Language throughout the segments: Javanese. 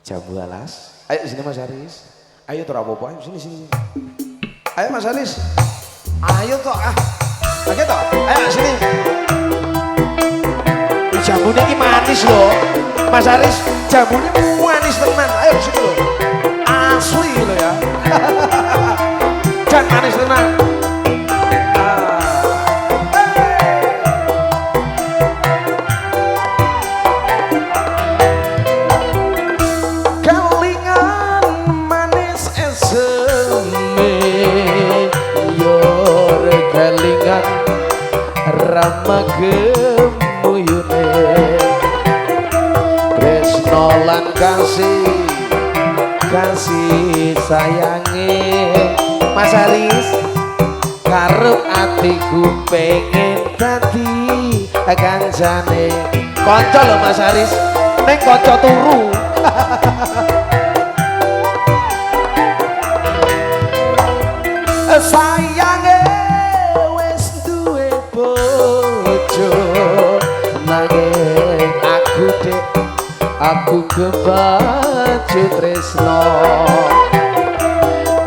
Jambu alas. Ayo sini Mas Haris. Ayo tuh apa-apa, ayo sini sini. Ayo Mas Haris. Ayo toh ah. Oke toh. Ayo sini. Jambunya ini manis loh. Mas Haris, jambunya manis teman. Ayo sini loh. Asli loh ya. Dan manis teman. Rama gemuyune Kresno lan kasih sayange Mas Haris karep atiku pengen dadi kancane kanca lho Mas Haris ning kanca turu sayange aku kebacu tresno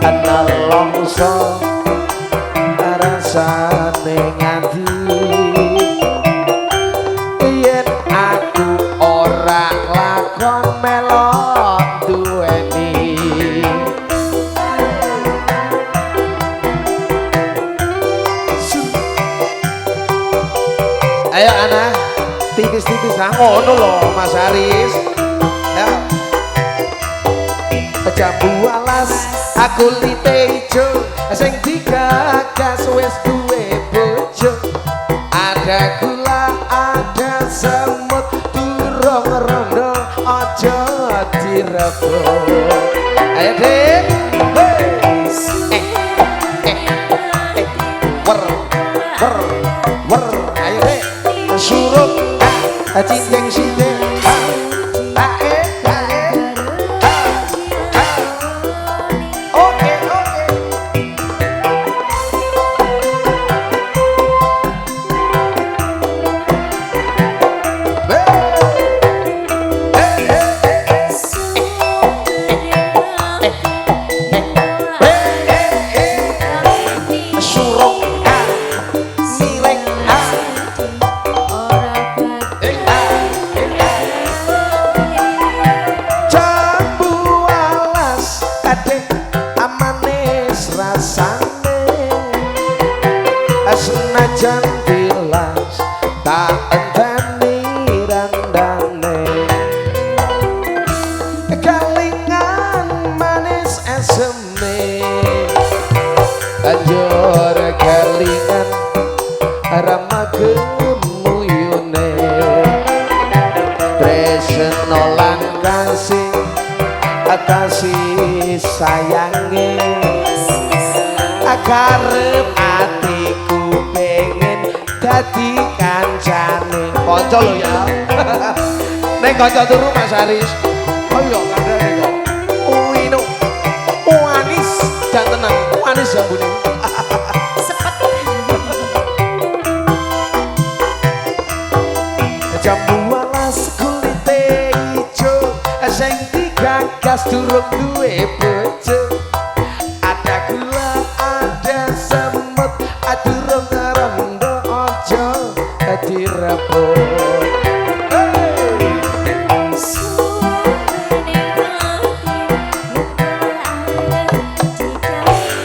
ana longso rasane nganti yen aku ora lakon melok duweni ayo anak tipis-tipis nah ngono lho Mas Haris ya jambu alas aku lite ijo sing digagas wis duwe bojo ada gula ada semut durung rondo aja direbut ayo Dik wer ayo Dik suruh cinceng sithik senajan tilas tak enteni randane kalingan manis eseme anjur kalingan rama gemuyune tresno lan kasih sayange karep atiku pengen dadi kancane kanca lho ya nek kanca turu Mas Haris ayo kandhane kok uino manis jan tenan manis jambune sepet jambu alas kulite ijo sing digagas durung duwe bojo ada gula semut adurung rondo aja direbut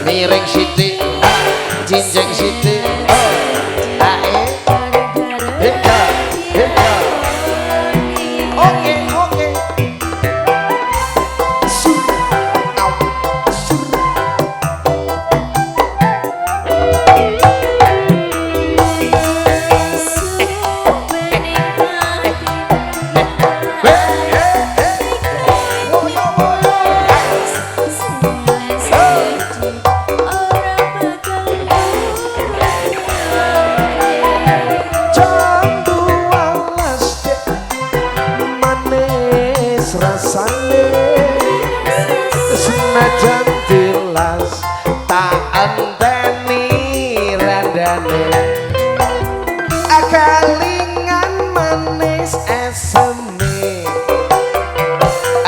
miring sithik jinjeng sithik senajan tilas tak enteni randane kalingan manis eseme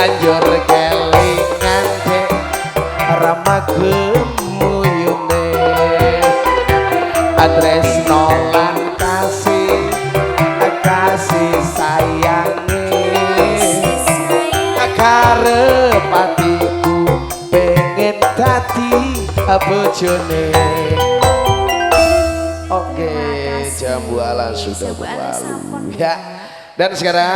banjur kelingan dek rama gemuyune tresno lan kasih sayange karepatiku pengen dadi bojone. Oke, jam bola sudah berlalu ya. Dan sekarang